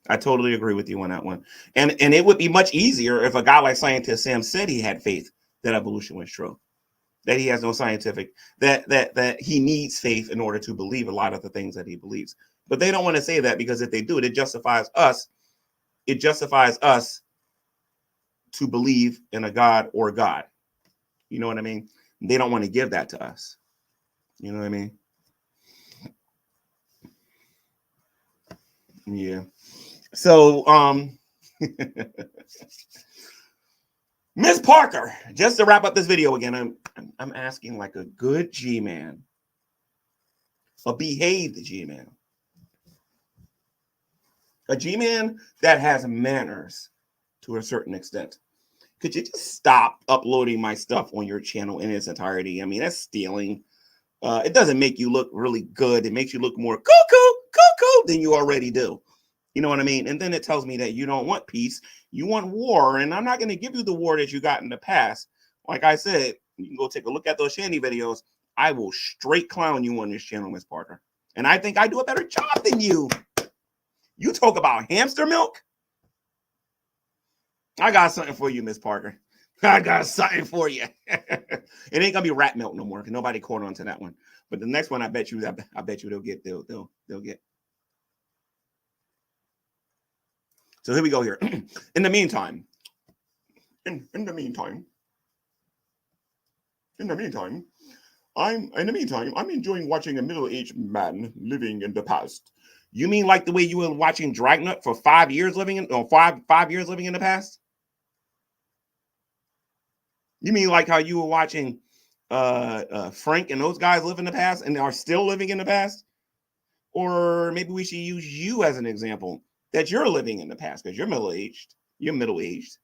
I totally agree with you on that one. And it would be much easier if a guy like Scientist Sam said he had faith that evolution was true, that he has no scientific, that he needs faith in order to believe a lot of the things that he believes. But they don't want to say that, because if they do, it justifies us. It justifies us to believe in a God or God. You know what I mean? They don't want to give that to us. You know what I mean? Yeah. So, Mrz Parker, just to wrap up this video again, I'm asking like a good G-man, a behaved G-man, a G-man that has manners to a certain extent. Could you just stop uploading my stuff on your channel in its entirety? I mean, that's stealing. It doesn't make you look really good. It makes you look more cuckoo than you already do. You know what I mean? And then it tells me that you don't want peace. You want war. And I'm not going to give you the war that you got in the past. Like I said, you can go take a look at those Shandy videos. I will straight clown you on this channel, Mrz Parker. And I think I do a better job than you. You talk about hamster milk? I got something for you, Mrz Parker. I got something for you. It ain't gonna be rat milk no more, because nobody caught on to that one. But the next one, I bet you they'll get. So here we go here. In the meantime, I'm enjoying watching a middle-aged man living in the past. You mean like the way you were watching Dragnet for 5 years living in, or 5 years living in the past? You mean like how you were watching Frank and those guys live in the past and are still living in the past? Or maybe we should use you as an example, that you're living in the past because you're middle-aged. You're middle-aged.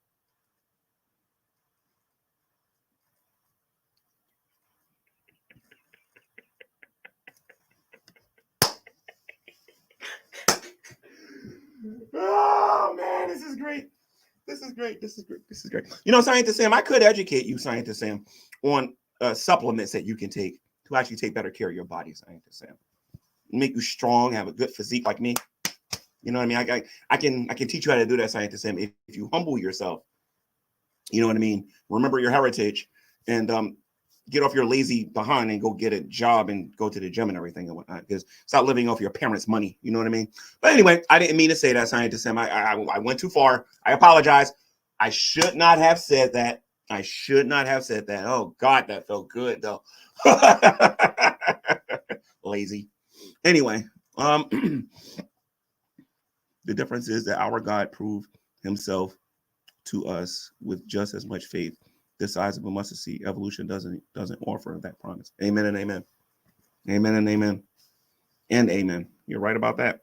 Oh man, this is great. You know, Scientist Sam, I could educate you, Scientist Sam, on supplements that you can take to actually take better care of your body, Scientist Sam. Make you strong, have a good physique like me. You know what I mean? I can teach you how to do that, Scientist Sam, if you humble yourself. You know what I mean? Remember your heritage, and get off your lazy behind and go get a job and go to the gym and everything and whatnot. Because stop living off your parents' money. You know what I mean? But anyway, I didn't mean to say that, Scientist Sam. I went too far. I apologize. I should not have said that. Oh God, that felt good though. Lazy. Anyway, the difference is that our God proved himself to us with just as much faith the size of a mustard seed. Evolution doesn't offer that promise. Amen and amen. Amen and amen. And amen. You're right about that.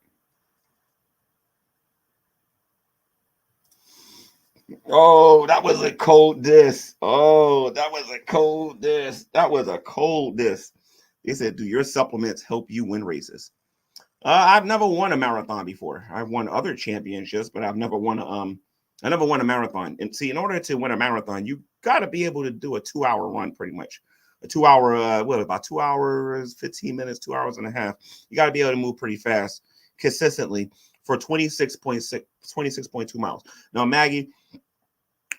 Oh, that was a cold diss. They said, do your supplements help you win races? I've never won a marathon before. I've won other championships, but I've never won a marathon. And see, in order to win a marathon, you got to be able to do a 2-hour run, pretty much. A 2 hour, about 2 hours, 15 minutes, 2 hours and a half. You got to be able to move pretty fast, consistently, for 26.2 miles. Now, Maggie,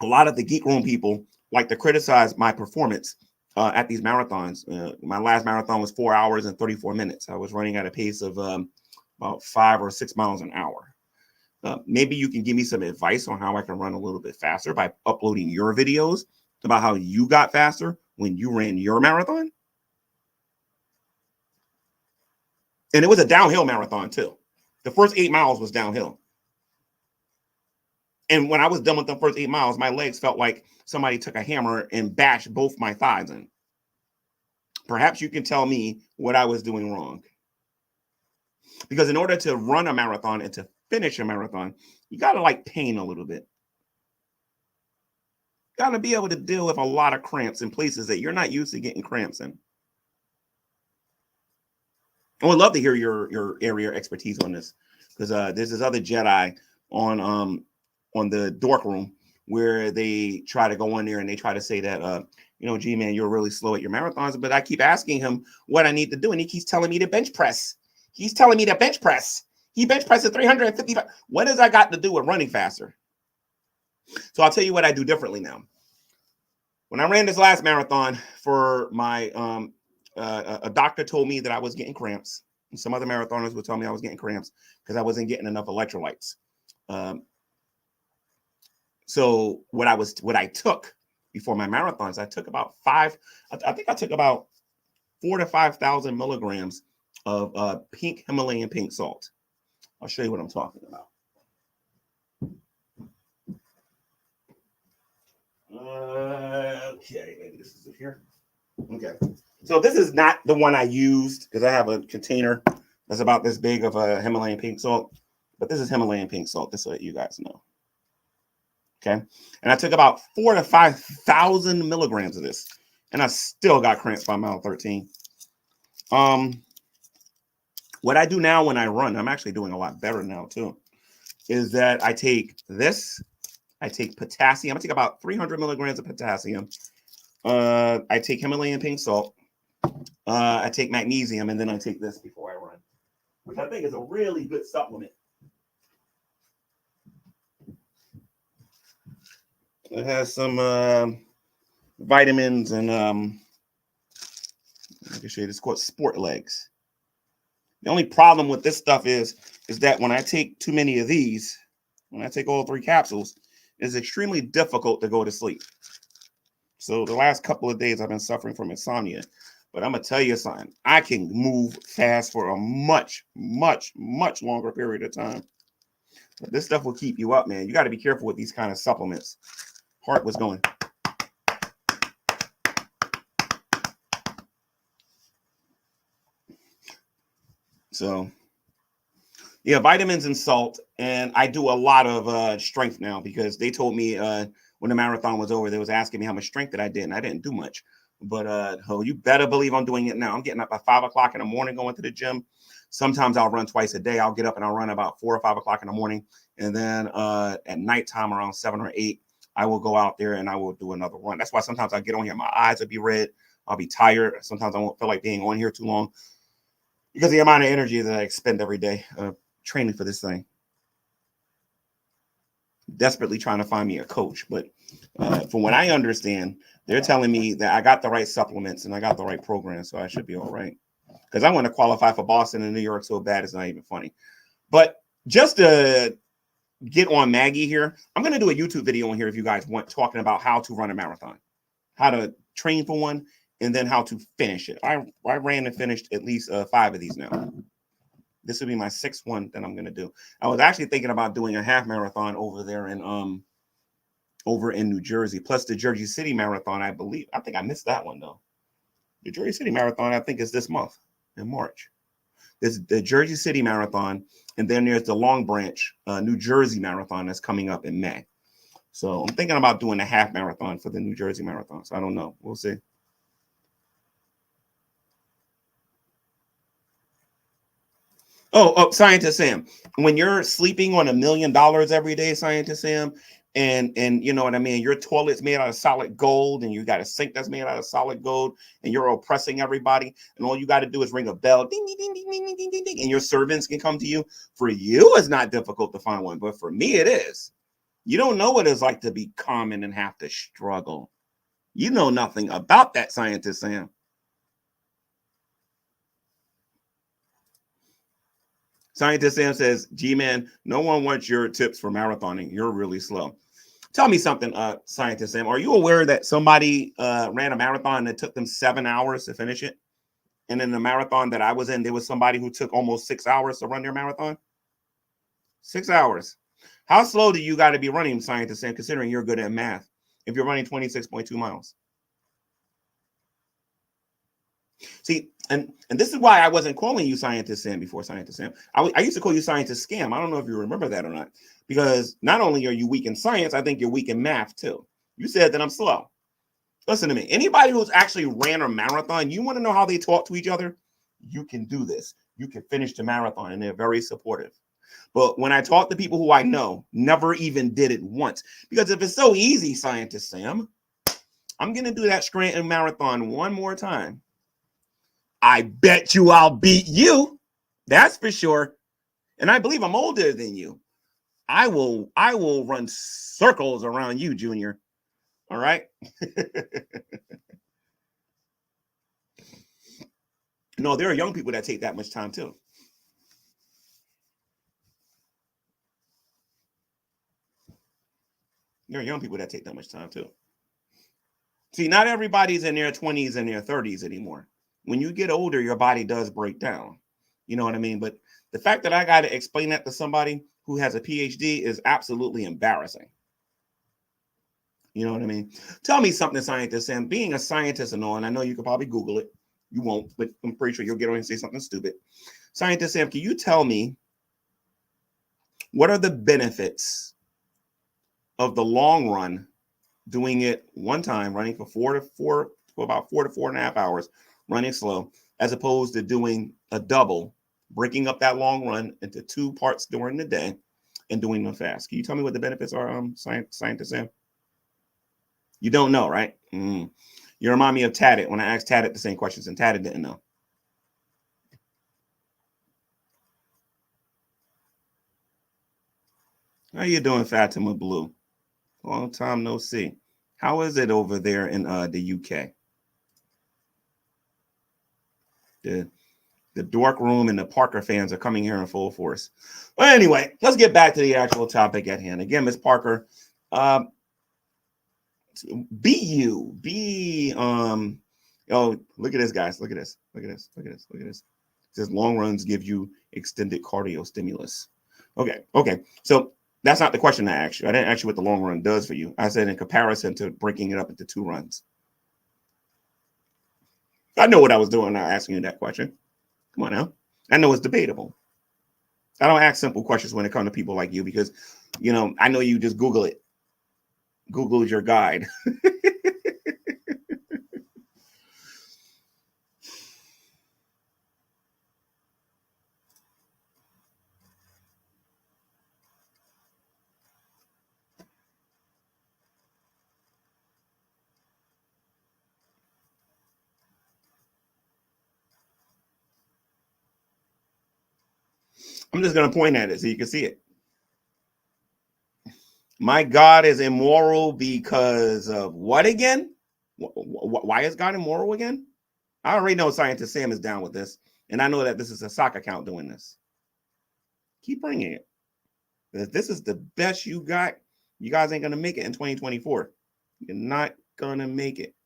a lot of the Geek Room people like to criticize my performance at these marathons. My last marathon was 4 hours and 34 minutes. I was running at a pace of about 5 or 6 miles an hour. Maybe you can give me some advice on how I can run a little bit faster by uploading your videos about how you got faster when you ran your marathon. And it was a downhill marathon too. The first 8 miles was downhill. And when I was done with the first 8 miles, my legs felt like somebody took a hammer and bashed both my thighs in. Perhaps you can tell me what I was doing wrong. Because in order to run a marathon and to finish a marathon, you got to like pain a little bit. Got to be able to deal with a lot of cramps in places that you're not used to getting cramps in. I would love to hear your area expertise on this, because there's this other Jedi on the dork room where they try to go in there and they try to say that G-Man, you're really slow at your marathons, but I keep asking him what I need to do, and he keeps telling me to bench press. He's telling me to bench press. He bench presses 355. What does that got to do with running faster? So I'll tell you what I do differently now. When I ran this last marathon for my a doctor told me that I was getting cramps. And some other marathoners would tell me I was getting cramps because I wasn't getting enough electrolytes. So what I took before my marathons, I took about I think I took about 4,000 to 5,000 milligrams of pink Himalayan pink salt. I'll show you what I'm talking about. Okay, maybe this is it here. Okay, so this is not the one I used because I have a container that's about this big of a Himalayan pink salt, but this is Himalayan pink salt, just so that you guys know. Okay, and I took about 4,000 to 5,000 milligrams of this, and I still got cramps by mile 13. What I do now when I run, I'm actually doing a lot better now too, is that I take this, I take potassium, I take about 300 milligrams of potassium, I take Himalayan pink salt, I take magnesium, and then I take this before I run, which I think is a really good supplement. It has some vitamins and I can show you, this called Sport Legs. The only problem with this stuff is that when I take too many of these, when I take all 3 capsules, it's extremely difficult to go to sleep. So the last couple of days I've been suffering from insomnia, but I'm gonna tell you something. I can move fast for a much, much, much longer period of time. But this stuff will keep you up, man. You got to be careful with these kind of supplements. Heart was going. So, yeah, vitamins and salt. And I do a lot of strength now because they told me when the marathon was over, they was asking me how much strength that I did. And I didn't do much. But you better believe I'm doing it now. I'm getting up at 5 o'clock in the morning, going to the gym. Sometimes I'll run twice a day. I'll get up and I'll run about 4 or 5 o'clock in the morning. And then at nighttime around 7 or 8, I will go out there and I will do another run. That's why sometimes I get on here. My eyes will be red. I'll be tired. Sometimes I won't feel like being on here too long, because the amount of energy that I expend every day training for this thing. Desperately trying to find me a coach. But from what I understand, they're telling me that I got the right supplements and I got the right program, so I should be all right. Because I want to qualify for Boston and New York so bad it's not even funny. But just to get on Maggie here, I'm going to do a YouTube video on here if you guys want, talking about how to run a marathon, how to train for one, and then how to finish it. I ran and finished at least 5 of these now. This will be my 6th one that I'm going to do. I was actually thinking about doing a half marathon over there in New Jersey, plus the Jersey City Marathon, I believe. I think I missed that one, though. The Jersey City Marathon, I think, is this month in March. There's the Jersey City Marathon, and then there's the Long Branch, New Jersey Marathon that's coming up in May. So I'm thinking about doing a half marathon for the New Jersey Marathon. So I don't know. We'll see. Oh, Scientist Sam, when you're sleeping on $1 million every day, Scientist Sam, and you know what I mean, your toilet's made out of solid gold, and you got a sink that's made out of solid gold, and you're oppressing everybody, and all you got to do is ring a bell, ding, ding, ding, ding, ding, ding, ding, ding, and your servants can come to you. For you, it's not difficult to find one, but for me, it is. You don't know what it's like to be common and have to struggle. You know nothing about that, Scientist Sam. Scientist Sam says, G-Man, no one wants your tips for marathoning. You're really slow. Tell me something, Scientist Sam. Are you aware that somebody ran a marathon that took them 7 hours to finish it? And in the marathon that I was in, there was somebody who took almost 6 hours to run their marathon. 6 hours. How slow do you got to be running, Scientist Sam, considering you're good at math, if you're running 26.2 miles? See, and this is why I wasn't calling you Scientist Sam before, Scientist Sam. I used to call you Scientist Scam. I don't know if you remember that or not, because not only are you weak in science, I think you're weak in math too. You said that I'm slow. Listen to me. Anybody who's actually ran a marathon, you want to know how they talk to each other? You can do this. you can finish the marathon, and they're very supportive. But when I talk to people who I know never even did it once, because if it's so easy, Scientist Sam, I'm going to do that Scranton Marathon one more time. I bet you I'll beat you. That's for sure. And I believe I'm older than you. I will run circles around you, Junior. All right. No, there are young people that take that much time too. There are young people that take that much time too. See, not everybody's in their 20s and their 30s anymore. When you get older, your body does break down. You know what I mean? But the fact that I got to explain that to somebody who has a PhD is absolutely embarrassing. You know what I mean? Tell me something, Scientist Sam. Being a scientist and all, and I know you could probably Google it. You won't, but I'm pretty sure you'll get on and say something stupid. Scientist Sam, can you tell me what are the benefits of the long run, doing it one time, running for about 4 to 4.5 hours, running slow, as opposed to doing a double, breaking up that long run into 2 parts during the day and doing them fast? Can you tell me what the benefits are, Scientist Sam? You don't know, right? You remind me of Taddit when I asked Taddit the same questions, and Taddit didn't know. How you doing, Fatima Blue? Long time no see. How is it over there in the UK? The dork room and the Parker fans are coming here in full force. Well, anyway, let's get back to the actual topic at hand. Again, Ms. Parker, oh, look at this, guys. Look at this. It says long runs give you extended cardio stimulus. Okay. So that's not the question I asked you. I didn't ask you what the long run does for you. I said in comparison to breaking it up into 2 runs. I know what I was doing now asking you that question. Come on now. I know it's debatable. I don't ask simple questions when it comes to people like you because, you know, I know you just Google it. Google is your guide. I'm just going to point at it so you can see it. My God is immoral because of what again? Why is God immoral again? I already know Scientist Sam is down with this. And I know that this is a sock account doing this. Keep bringing it. If this is the best you got, you guys ain't going to make it in 2024. You're not going to make it.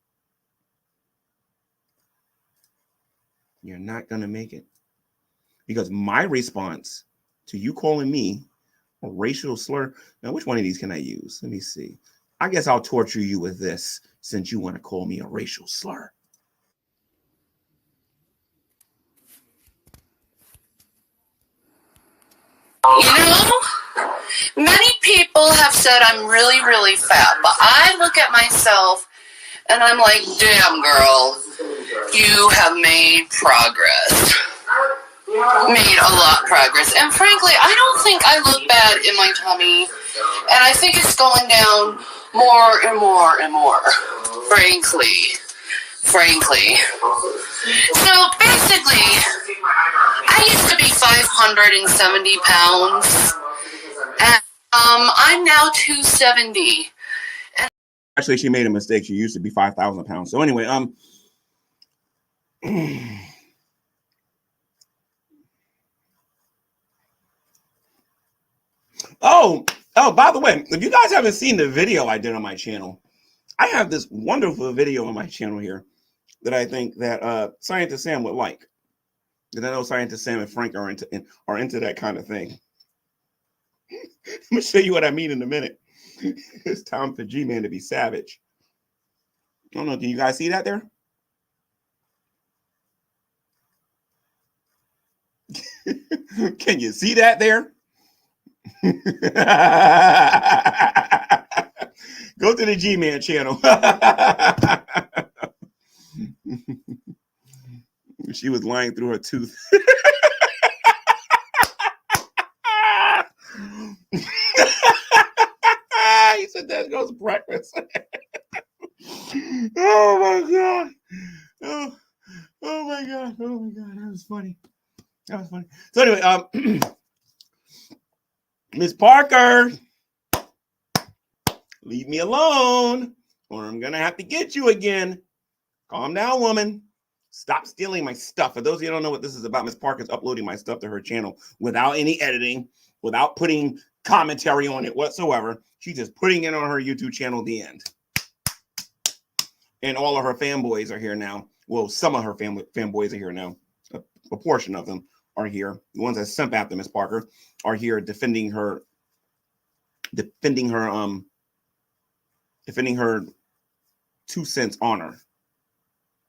You're not going to make it. Because my response to you calling me a racial slur, now which one of these can I use? Let me see. I guess I'll torture you with this since you want to call me a racial slur. You know, many people have said I'm really, really fat, but I look at myself and I'm like, damn, girl, you have made progress. Made a lot of progress. And frankly, I don't think I look bad in my tummy. And I think it's going down more and more and more. Frankly. So basically, I used to be 570 pounds. And I'm now 270. Actually, she made a mistake. She used to be 5,000 pounds. So anyway, Oh, by the way, if you guys haven't seen the video I did on my channel, I have this wonderful video on my channel here that I think that Scientist Sam would like. And I know Scientist Sam and Frank are into that kind of thing. I'm going to show you what I mean in a minute. It's time for G-Man to be savage. I don't know. Can you guys see that there? Can you see that there? Go to the G-Man channel. She was lying through her tooth. There goes breakfast. Oh my god. Oh my god. Oh my god. That was funny. That was funny. So anyway, Mrz Parker, leave me alone, or I'm gonna have to get you again. Calm down, woman. Stop stealing my stuff. For those of you who don't know what this is about, Mrz Parker's uploading my stuff to her channel without any editing, without putting commentary on it whatsoever. She's just putting it on her YouTube channel at the end. And all of her fanboys are here now. Well, some of her fanboys are here now. A portion of them are here. The ones that simp after Mrz Parker are here defending her 2 cents honor.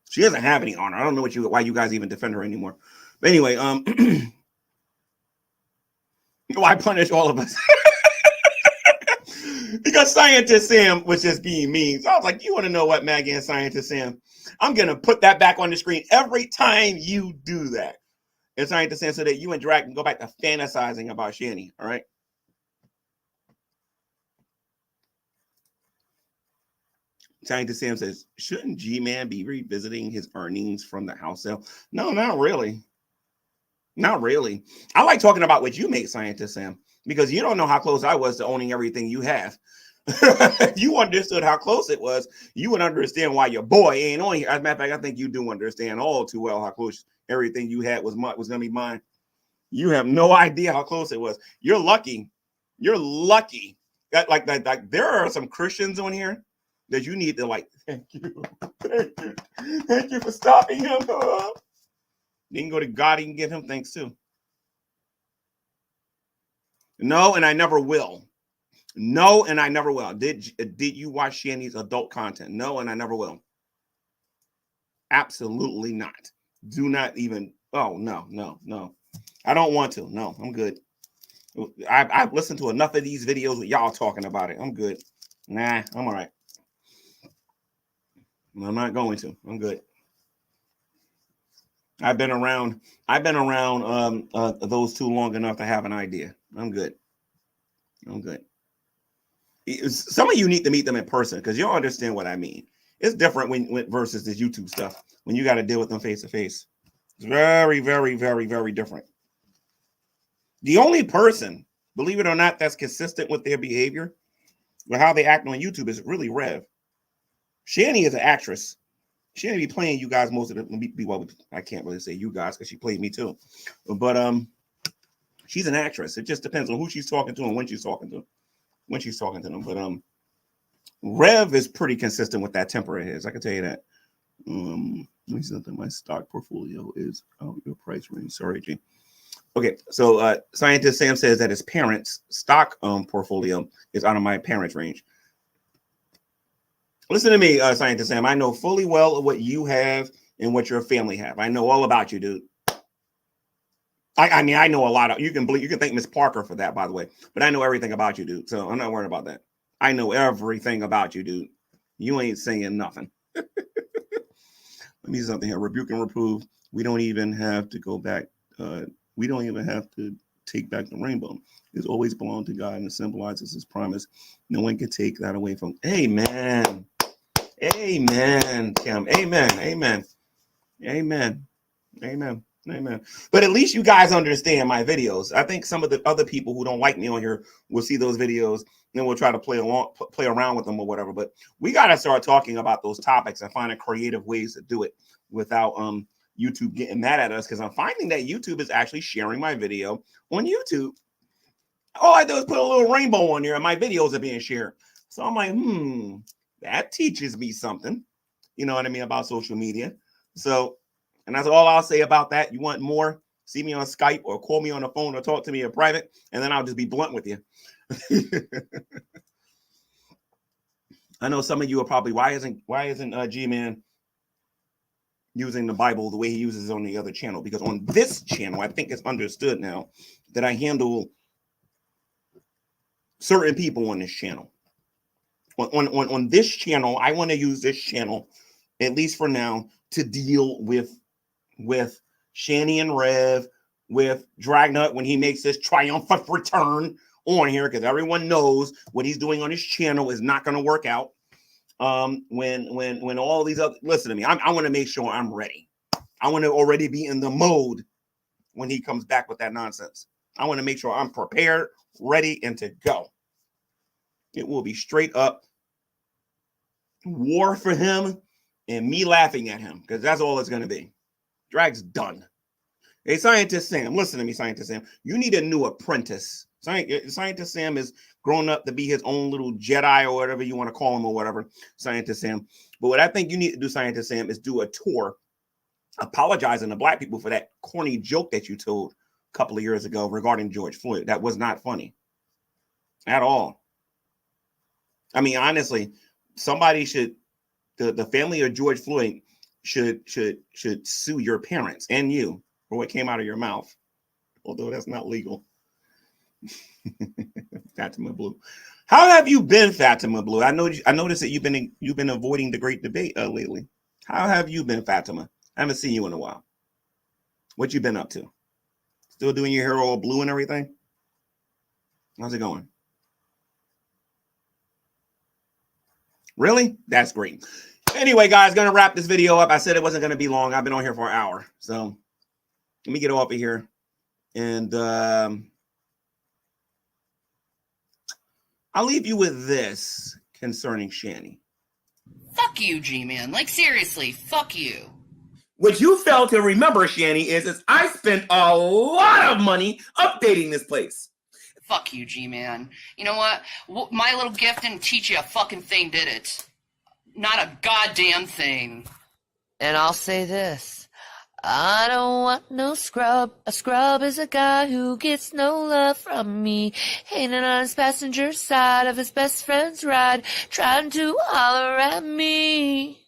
She doesn't have any honor. I don't know why you guys even defend her anymore. But anyway, why punish all of us? Because Scientist Sam was just being mean. So I was like, you want to know what, Maggie and Scientist Sam? I'm going to put that back on the screen every time you do that. And Scientist Sam, so that you and Drag can go back to fantasizing about Shani. All right. Scientist Sam says, shouldn't G-Man be revisiting his earnings from the house sale? No, not really. Not really. I like talking about what you make, Scientist Sam, because you don't know how close I was to owning everything you have. If you understood how close it was, you would understand why your boy ain't on here. As a matter of fact, I think you do understand all too well how close everything you had was going to be mine. You have no idea how close it was. You're lucky. You're lucky. Like there are some Christians on here that you need to like, thank you for stopping him. You can go to God and give him thanks too. No, and I never will. No, and I never will. Did you watch Shani's adult content? No, and I never will. Absolutely not. Do not even. Oh, no. I don't want to. No, I'm good. I've listened to enough of these videos with y'all talking about it. I'm good. Nah, I'm all right. I'm not going to. I'm good. I've been around those two long enough to have an idea. I'm good. Some of you need to meet them in person because you'll understand what I mean. It's different when versus this YouTube stuff when you got to deal with them face to face. It's very, very, very, very different. The only person, believe it or not, that's consistent with their behavior, with how they act on YouTube is really Rev. Shani is an actress. She ain't be playing you guys most of the well, I can't really say you guys because she played me too. But she's an actress. It just depends on who she's talking to and when she's talking to them. But Rev is pretty consistent with that temper of his. I can tell you that. Let me see something. My stock portfolio is out your price range. Sorry, G. Okay, so Scientist Sam says that his parents' stock portfolio is out of my parents' range. Listen to me, Scientist Sam. I know fully well what you have and what your family have. I know all about you, dude. I mean, I know a lot of you can thank Mrz Parker for that, by the way. But I know everything about you, dude. So I'm not worried about that. I know everything about you, dude. You ain't saying nothing. Let me see something here. Rebuke and reprove. We don't even have to go back. We don't even have to take back the rainbow. It's always belonged to God and it symbolizes his promise. No one can take that away from. Amen. Amen, Kim. Amen. But at least you guys understand my videos. I think some of the other people who don't like me on here will see those videos and we'll try to play around with them or whatever. But we got to start talking about those topics and finding creative ways to do it without YouTube getting mad at us, because I'm finding that YouTube is actually sharing my video on YouTube. All I do is put a little rainbow on there and my videos are being shared. So I'm like, that teaches me something, you know what I mean, about social media. So, and that's all I'll say about that. You want more? See me on Skype or call me on the phone or talk to me in private, and then I'll just be blunt with you. I know some of you are probably, why isn't G-Man using the Bible the way he uses it on the other channel? Because on this channel, I think it's understood now that I handle certain people on this channel. On this channel, I want to use this channel, at least for now, to deal with Shani and Rev, with Dragnut when he makes this triumphant return on here because everyone knows what he's doing on his channel is not going to work out. When all these other, listen to me, I want to make sure I'm ready. I want to already be in the mode when he comes back with that nonsense. I want to make sure I'm prepared, ready, and to go. It will be straight up war for him and me laughing at him because that's all it's going to be. Drag's done. Hey, Scientist Sam, listen to me, Scientist Sam. You need a new apprentice. Scientist Sam is grown up to be his own little Jedi or whatever you want to call him or whatever, Scientist Sam. But what I think you need to do, Scientist Sam, is do a tour apologizing to black people for that corny joke that you told a couple of years ago regarding George Floyd. That was not funny at all. I mean, honestly, somebody should, the family of George Floyd should sue your parents and you for what came out of your mouth, although that's not legal. Fatima Blue, how have you been, Fatima Blue? I noticed that you've been avoiding the great debate lately. How have you been, Fatima? I haven't seen you in a while. What you been up to? Still doing your hair all blue and everything? How's it going? Really? That's great. Anyway, guys, gonna wrap this video up. I said it wasn't gonna be long. I've been on here for an hour, so let me get off of here. And I'll leave you with this concerning Shanny. Fuck you, G-Man. Like, seriously, fuck you. What you fail to remember, Shanny, is I spent a lot of money updating this place. Fuck you, G-Man. You know what? My little gift didn't teach you a fucking thing, did it? Not a goddamn thing. And I'll say this. I don't want no scrub. A scrub is a guy who gets no love from me. Hanging on his passenger side of his best friend's ride, trying to holler at me.